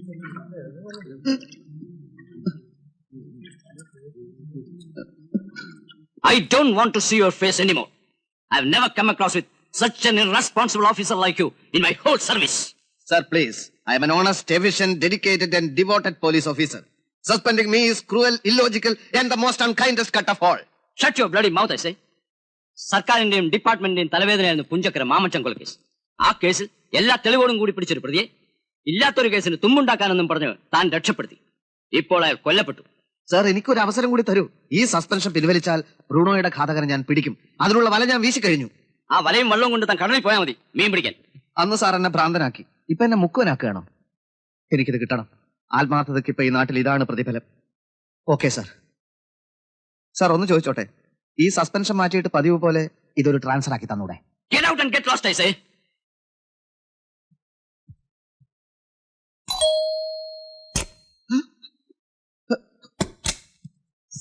I don't want to see your face anymore. I've never come across with such an irresponsible officer like you in my whole service. Sir, please. I am an honest, efficient, dedicated and devoted police officer. Suspending me is cruel, illogical and the most unkindest cut of all. Shut your bloody mouth, I say. സർക്കാരിന്റെയും ഡിപ്പാർട്ട്മെന്റിന്റെയും തലവേദനയായിരുന്നു Punchakkara മാമച്ചൻകൊല case. ആ കേസിൽ എല്ലാ തെളിവുകളും കൂടി പിടിച്ചൊരു പ്രതിയെ ഇല്ലാത്തൊരു കേസിന് തുമ്പുണ്ടാക്കാനെന്നും പറഞ്ഞ് താൻ രക്ഷപ്പെടുത്തി. ഇപ്പോൾ അയാൾ കൊല്ലപ്പെട്ടു. സർ, എനിക്കൊരു അവസരം കൂടി തരൂ. ഈ സസ്പെൻഷൻ പിൻവലിച്ചാൽ ബ്രൂണോയുടെ ഘാതകനെ ഞാൻ പിടിക്കും. അതിനുള്ള വല ഞാൻ വീശിക്കഴിഞ്ഞു. ആ വലയും വെള്ളവും കൊണ്ട് താൻ കടലിൽ പോയാൽ മതി മീൻ പിടിക്കാൻ. അന്ന് സാർ എന്നെ ഭ്രാന്തനാക്കി. ഇപ്പൊ എന്നെ മുക്കുവനാക്കുകയാണോ? എനിക്കിത് കിട്ടണം. ആത്മാർത്ഥതയ്ക്ക് ഇപ്പൊ ഈ നാട്ടിൽ ഇതാണ് പ്രതിഫലം. Okay sir. സാർ, ഒന്ന് ചോദിച്ചോട്ടെ, ഈ സസ്പെൻഷൻ മാറ്റിയിട്ട് പതിവ് പോലെ ഇതൊരു ട്രാൻസ്ഫർ ആക്കി തന്നൂടെ? Get out and get lost, I say.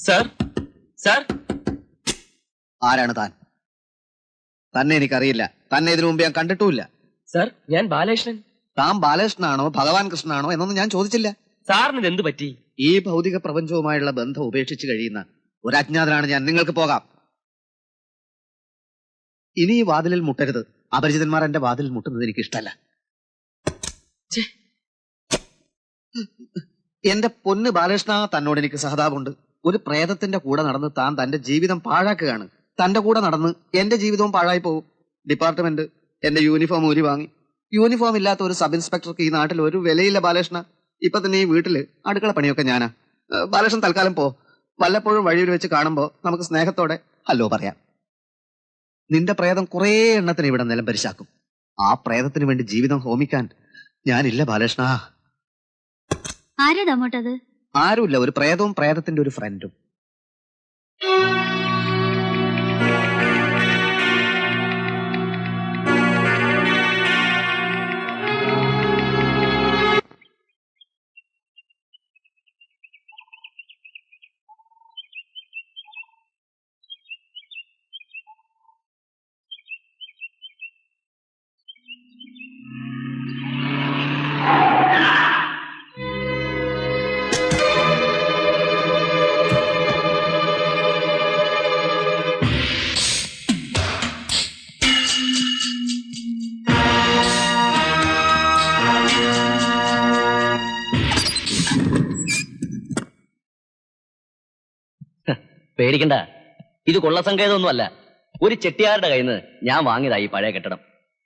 Sir, sir, ആരാണ് താൻ? തന്നെ എനിക്കറിയില്ല. തന്നെ ഇതിനു മുമ്പ് ഞാൻ കണ്ടിട്ടുമില്ല. സർ, ഞാൻ ബാലകൃഷ്ണൻ. താൻ ബാലകൃഷ്ണനാണോ ഭഗവാൻ കൃഷ്ണനാണോ എന്നൊന്നും ഞാൻ ചോദിച്ചില്ല. സാറിന് എന്ത് പറ്റി? ഈ ഭൗതിക പ്രപഞ്ചവുമായുള്ള ബന്ധം ഉപേക്ഷിച്ച് കഴിയുന്ന ഒരു അജ്ഞാതനാണ് ഞാൻ. നിങ്ങൾക്ക് പോകാം. ഇനി ഈ വാതിലിൽ മുട്ടരുത്. അപരിചിതന്മാർ എന്റെ വാതിൽ മുട്ടുന്നത് എനിക്ക് ഇഷ്ടമല്ല. എന്റെ പൊന്ന് ബാലകൃഷ്ണ, തന്നോട് എനിക്ക് സഹതാപമുണ്ട്. ഒരു പ്രേതത്തിന്റെ കൂടെ നടന്ന് താൻ തന്റെ ജീവിതം പാഴാക്കുകയാണ്. തന്റെ കൂടെ നടന്ന് എന്റെ ജീവിതവും പാഴായി പോകും. ഡിപ്പാർട്ട്മെന്റ് എന്റെ യൂണിഫോം ഊരി വാങ്ങി. യൂണിഫോം ഇല്ലാത്ത ഒരു സബ് ഇൻസ്പെക്ടർക്ക് ഈ നാട്ടിൽ ഒരു വിലയില്ല ബാലകൃഷ്ണ. ഇപ്പൊ തന്നെ ഈ വീട്ടില് അടുക്കള പണിയൊക്കെ ഞാനാ. ബാലകൃഷ്ണൻ തൽക്കാലം പോ. വല്ലപ്പോഴും വഴിയിൽ വെച്ച് കാണുമ്പോ നമുക്ക് സ്നേഹത്തോടെ ഹലോ പറയാം. നിന്റെ പ്രേതം കുറെ എണ്ണത്തിന് ഇവിടെ നിലം പരിശാക്കും. ആ പ്രേതത്തിന് വേണ്ടി ജീവിതം ഹോമിക്കാൻ ഞാനില്ല ബാലകൃഷ്ണ. ആരാടമോട്ടത്? ആരുമില്ല, ഒരു പ്രേതവും പ്രേതത്തിന്റെ ഒരു ഫ്രണ്ടും. പേടിക്കണ്ട, ഇത് കൊള്ളസങ്കേതമൊന്നുമല്ല. ഒരു ചെട്ടിയാരുടെ കയ്യിൽ നിന്ന് ഞാൻ വാങ്ങിയതായി പഴയ കെട്ടിടം.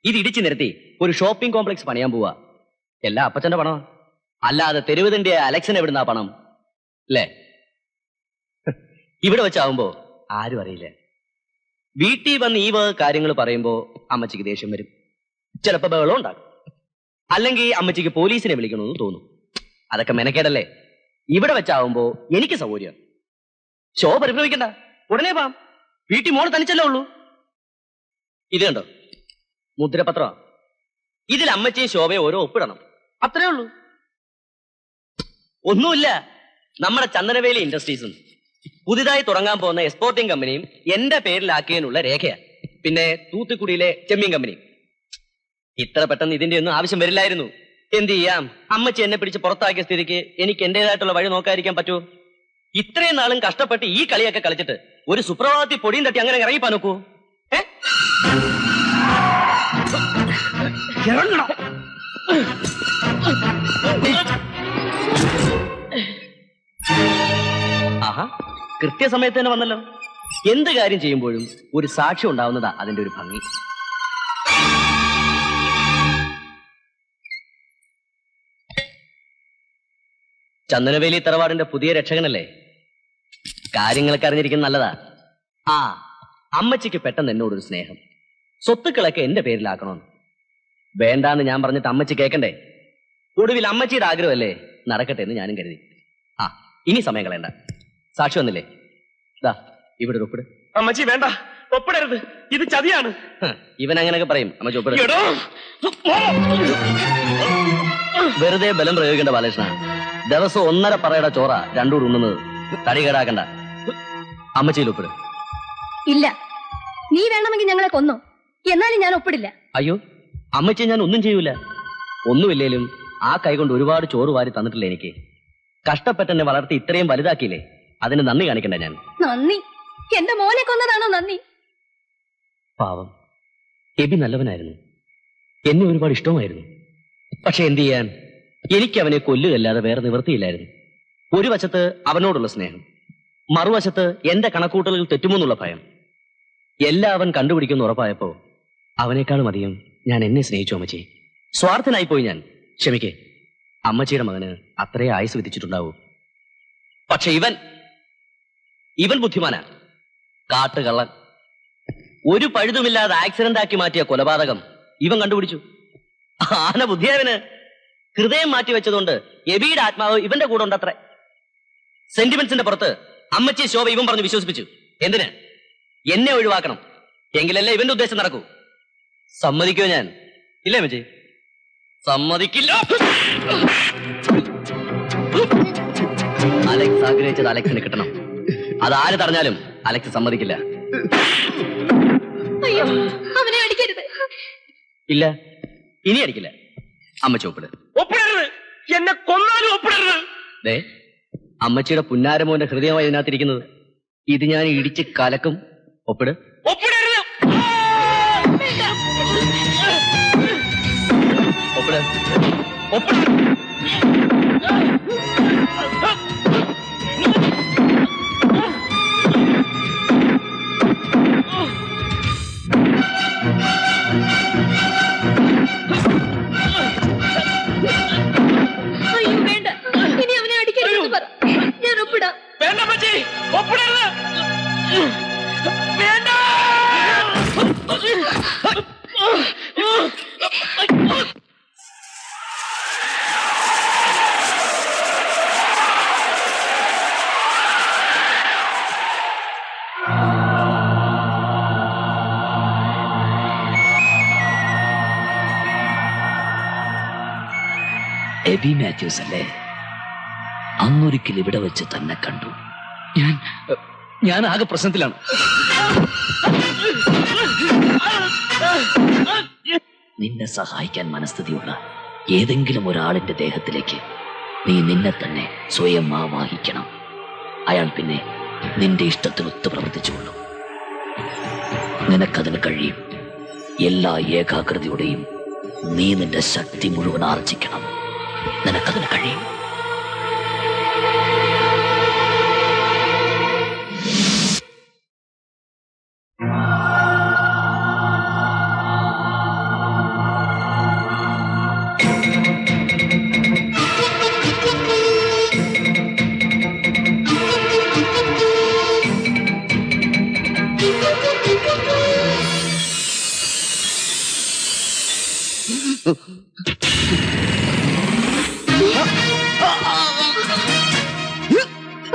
ഇത് ഇടിച്ചു നിരത്തി ഒരു ഷോപ്പിംഗ് കോംപ്ലക്സ് പണിയാൻ പോവാ. എല്ലാം അപ്പച്ചന്റെ പണം. അല്ലാതെ തെരുവുതിന്റെ അലക്ഷൻ എവിടുന്നാ പണം അല്ലേ? ഇവിടെ വെച്ചാവുമ്പോ ആരും അറിയില്ല. വീട്ടിൽ വന്ന് ഈ വക കാര്യങ്ങൾ പറയുമ്പോ അമ്മച്ചിക്ക് ദേഷ്യം വരും. ചിലപ്പോ ബഹളം ഉണ്ടാകും. അല്ലെങ്കിൽ അമ്മച്ചിക്ക് പോലീസിനെ വിളിക്കണമെന്ന് തോന്നും. അതൊക്കെ മെനക്കേടല്ലേ. ഇവിടെ വെച്ചാവുമ്പോ എനിക്ക് സൗകര്യം. ഷോ പരിഭ്രമിക്കണ്ട, ഉടനെ പാം. വീട്ടിൽ മോള് തനിച്ചല്ലേ ഉള്ളൂ. ഇത് കണ്ടോ, മുദ്രപത്രം. ഇതിൽ അമ്മച്ചിയും ശോഭയെ ഓരോ ഒപ്പിടണം. അത്രേ ഉള്ളൂ. ഒന്നുമില്ല. നമ്മുടെ ചന്ദനവേലി ഇൻഡസ്ട്രീസും പുതിയതായി തുടങ്ങാൻ പോകുന്ന എക്സ്പോർട്ടിംഗ് കമ്പനിയും എന്റെ പേരിലാക്കിയതിനുള്ള രേഖയാണ്. പിന്നെ തൂത്തുക്കുടിയിലെ ചെമ്മീൻ കമ്പനി. ഇത്ര പെട്ടെന്ന് ഇതിന്റെ ഒന്നും ആവശ്യം വരില്ലായിരുന്നു. എന്ത് ചെയ്യാം, അമ്മച്ചി എന്നെ പിടിച്ച് പുറത്താക്കിയ സ്ഥിതിക്ക് എനിക്ക് എന്റേതായിട്ടുള്ള വഴി നോക്കാതിരിക്കാൻ പറ്റുമോ? ഇത്രയും നാളും കഷ്ടപ്പെട്ട് ഈ കളിയൊക്കെ കളിച്ചിട്ട് ഒരു സുപ്രഭാതത്തിൽ പൊടിയും തട്ടി അങ്ങനെ ഇറങ്ങിപ്പാൻ നോക്കൂ. ആഹാ, കൃത്യസമയത്ത് തന്നെ വന്നല്ലോ. എന്ത് കാര്യം ചെയ്യുമ്പോഴും ഒരു സാക്ഷി ഉണ്ടാവുന്നതാ അതിന്റെ ഒരു ഭംഗി. ചന്ദനവേലി തറവാടിന്റെ പുതിയ രക്ഷകനല്ലേ? കാര്യങ്ങളൊക്കെ അറിഞ്ഞിരിക്കുന്ന നല്ലതാ. ആ അമ്മച്ചിക്ക് പെട്ടെന്ന് എന്നോടൊരു സ്നേഹം. സ്വത്തുക്കളൊക്കെ എന്റെ പേരിലാക്കണമെന്ന്. വേണ്ടാന്ന് ഞാൻ പറഞ്ഞിട്ട് അമ്മച്ചി കേൾക്കണ്ടേ? ഒടുവിൽ അമ്മച്ചിയുടെ ആഗ്രഹമല്ലേ നടക്കട്ടെ എന്ന് ഞാനും കരുതി. ആ ഇനി സമയം കളയണ്ട. സാക്ഷി വന്നില്ലേ? ദാ ഇവിടെ ഒരു ഒപ്പിട്. അമ്മച്ചി വേണ്ട, ഒപ്പിടരുത്, ഇത് ചതിയാണ്. ഇവൻ അങ്ങനെയൊക്കെ പറയും. അമ്മച്ചി ഒപ്പിട്. വെറുതെ ബലം പ്രയോഗിക്കേണ്ട ബാലകൃഷ്ണ. ദിവസം 1.5 പറയുടെ ചോറ രണ്ടൂർ ഉണ്ണുന്നത്. തടി കേടാക്കണ്ട. അമ്മച്ചിയിൽ ഒപ്പിട്. ഇല്ല, നീ വേണമെങ്കിൽ ഞങ്ങളെ കൊന്നോ, എന്നാലും ഞാൻ ഒപ്പിടില്ല. അയ്യോ, അമ്മച്ചി ഞാൻ ഒന്നും ചെയ്യൂല. ഒന്നുമില്ലേലും ആ കൈ കൊണ്ട് ഒരുപാട് ചോറ് വാരി തന്നിട്ടില്ല എനിക്ക്. കഷ്ടപ്പെട്ടെന്നെ വളർത്തി ഇത്രയും വലുതാക്കിയില്ലേ, അതിന് നന്ദി കാണിക്കണ്ട ഞാൻ. നന്ദി? എന്റെ മോനെ കൊന്നതാണോ നന്ദി? പാവം, എബി നല്ലവനായിരുന്നു, എന്നെ ഒരുപാട് ഇഷ്ടവുമായിരുന്നു. പക്ഷെ എന്ത് ചെയ്യാൻ, എനിക്ക് അവനെ കൊല്ലുകയല്ലാതെ വേറെ നിവൃത്തിയില്ലായിരുന്നു. ഒരു വശത്ത് അവനോടുള്ള സ്നേഹം, മറുവശത്ത് എന്റെ കണക്കൂട്ടലുകൾ തെറ്റുമെന്നുള്ള ഭയം. എല്ലാം അവൻ കണ്ടുപിടിക്കുമെന്ന് ഉറപ്പായപ്പോ അവനേക്കാളും അധികം ഞാൻ എന്നെ സ്നേഹിച്ചു അമ്മച്ചി. സ്വാർത്ഥനായിപ്പോയി ഞാൻ. ക്ഷമിക്കേ, അമ്മച്ചിയുടെ മകന് അത്രേ ആയുസ് വിധിച്ചിട്ടുണ്ടാവൂ. പക്ഷെ ഇവൻ ബുദ്ധിമാനാ, കാട്ടുകള്ളൻ. ഒരു പഴുതുമില്ലാതെ ആക്സിഡന്റ് ആക്കി മാറ്റിയ കൊലപാതകം ഇവൻ കണ്ടുപിടിച്ചു. ആന ബുദ്ധിയാവന്. ഹൃദയം മാറ്റി വെച്ചതുകൊണ്ട് എബിയുടെ ആത്മാവ് ഇവന്റെ കൂടെ ഉണ്ടത്രേ. സെന്റിമെന്റ്സിന്റെ പുറത്ത് അമ്മച്ചിയെ ശോഭ ഇവൻ പറഞ്ഞ് വിശ്വസിപ്പിച്ചു. എന്തിന്? എന്നെ ഒഴിവാക്കണം, എങ്കിലല്ലേ ഇവന്റെ ഉദ്ദേശം നടക്കൂ. സമ്മതിക്കോ ഞാൻ? ഇല്ലേ അമ്മച്ചി? സമ്മതിക്കില്ല. അലക്സ് ആഗ്രഹിച്ചത് അലക്സിന് കിട്ടണം. അതാര് പറഞ്ഞാലും അലക്സ് സമ്മതിക്കില്ല. അയ്യോ, അവനെ അടിക്കരുത്. ഇല്ല, ഇനി അടിക്കില്ല. അമ്മച്ചി ഒപ്പിട്. ഒപ്പിടരുത്, എന്നെ കൊന്നാലും ഒപ്പിടരുത്. ദേ, അമ്മച്ചിയുടെ പുന്നാരമോന്റെ ഹൃദയമായി ഇതിനകത്തിരിക്കുന്നത്. ഇത് ഞാൻ ഇടിച്ച് കലക്കും. ഒപ്പിട്. ഒപ്പിടരുത്. ഒപ്പിട്. ഒപ്പിടരുത്. അയ്യോ വേണ്ട, ഇനി അവനെ അടിക്കരുതെന്ന് പറ. ഞാൻ ഒപ്പിടാം. വേണ്ട അമ്മച്ചി, ഒപ്പിടരുത്. വേണ്ട. എബി മാത്യൂസ് അല്ലേ? അന്നൊരിക്കൽ ഇവിടെ വെച്ച് തന്നെ കണ്ടു. ഞാൻ ആകെ പ്രശ്നത്തിലാണ്. നിന്നെ സഹായിക്കാൻ മനസ്ഥിതിയുള്ള ഏതെങ്കിലും ഒരാളിന്റെ ദേഹത്തിലേക്ക് നീ നിന്നെ തന്നെ സ്വയം ആവാഹിക്കണം. അയാൾ പിന്നെ നിന്റെ ഇഷ്ടത്തിനൊത്ത് പ്രവർത്തിച്ചുകൊള്ളും. നിനക്കതിന് കഴിയും. എല്ലാ ഏകാഗ്രതയോടെയും നീ നിന്റെ ശക്തി മുഴുവൻ ആർജിക്കണം. നിനക്കതിന് കഴിയും.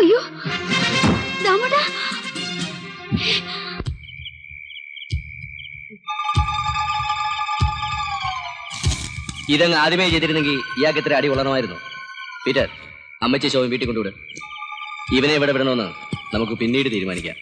അയ്യോ ദാമോട്ടാ, ഇതങ്ങ് ആദ്യമേ ചെയ്തിരുന്നെങ്കിൽ ഇയാൾക്ക് ഇത്ര അടി കൊള്ളണമായിരുന്നു. പീറ്റർ, അമ്മച്ചി ശോഭം വീട്ടിൽ കൊണ്ടുവിട്. ഇവനെ എവിടെ വിടണമെന്ന് നമുക്ക് പിന്നീട് തീരുമാനിക്കാം.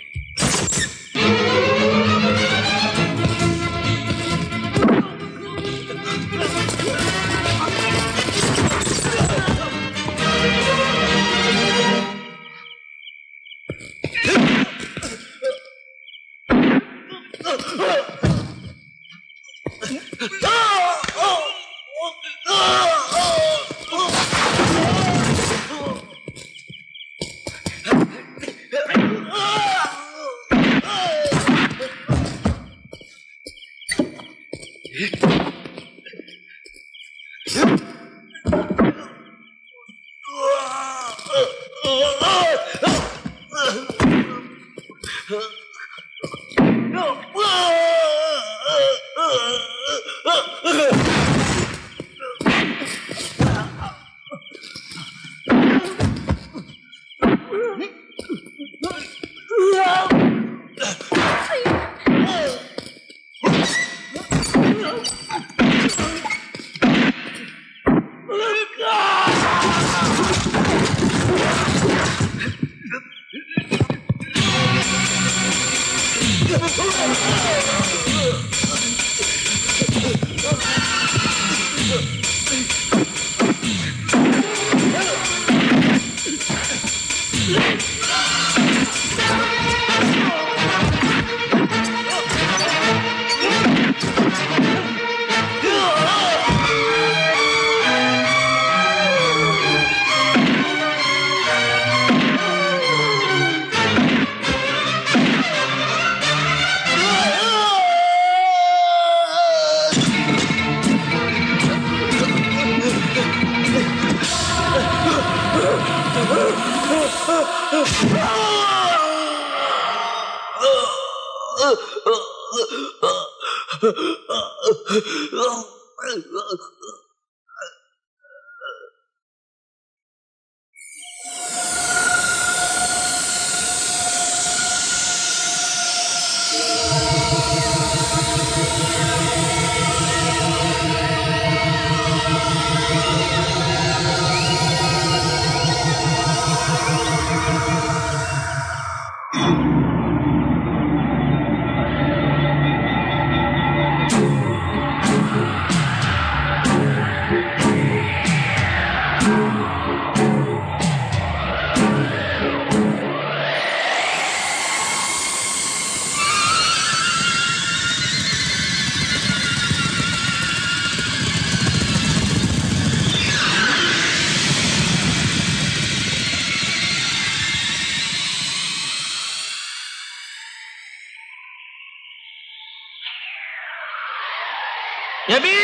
എബി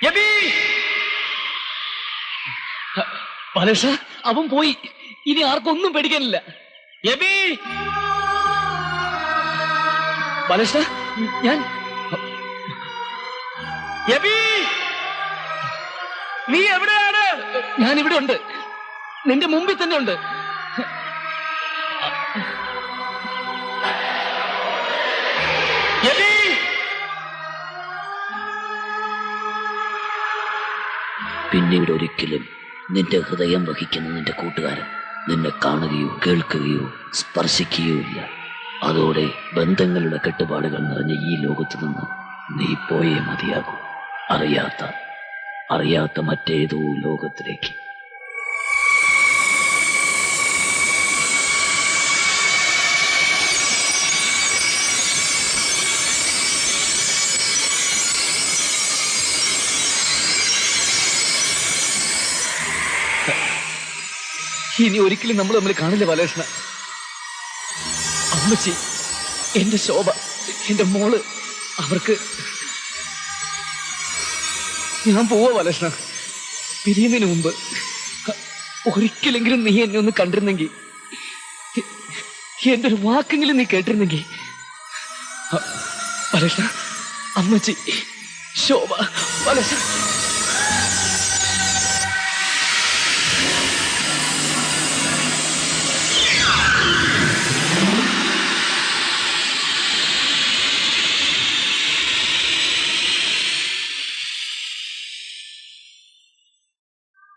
എബി ബാലേഷ അവൻ പോയി. ഇനി ആർക്കൊന്നും പേടിക്കാനില്ല. എബി ബാലേഷ ഞാൻ എബി നീ എവിടെയാണ്? ഞാൻ ഇവിടെ ഉണ്ട്. നിന്റെ മുമ്പിൽ തന്നെ ഉണ്ട്. എബി പിന്നീട് ഒരിക്കലും നിന്റെ ഹൃദയം വഹിക്കുന്ന നിന്റെ കൂട്ടുകാരൻ നിന്നെ കാണുകയോ കേൾക്കുകയോ സ്പർശിക്കുകയോ ഇല്ല. അതോടെ ബന്ധങ്ങളുടെ കെട്ടുപാടുകൾ നിറഞ്ഞ ഈ ലോകത്തു നിന്ന് നീ പോയേ മതിയാകൂ. അറിയാത്ത മറ്റേതോ ലോകത്തിലേക്ക്. ഇനി ഒരിക്കലും നമ്മൾ തമ്മിൽ കാണില്ല ബാലകൃഷ്ണ. അമ്മച്ചി, എന്റെ ശോഭ, എന്റെ മോള്, അവർക്ക് ഞാൻ പോവാ ബാലകൃഷ്ണ. പിരിയുന്നതിന് മുമ്പ് ഒരിക്കലെങ്കിലും നീ എന്നെ ഒന്ന് കണ്ടിരുന്നെങ്കിൽ, എന്റെ ഒരു വാക്കെങ്കിലും നീ കേട്ടിരുന്നെങ്കിൽ. ബാലകൃഷ്ണ, അമ്മച്ചി, ശോഭ, ബാലകൃഷ്ണ.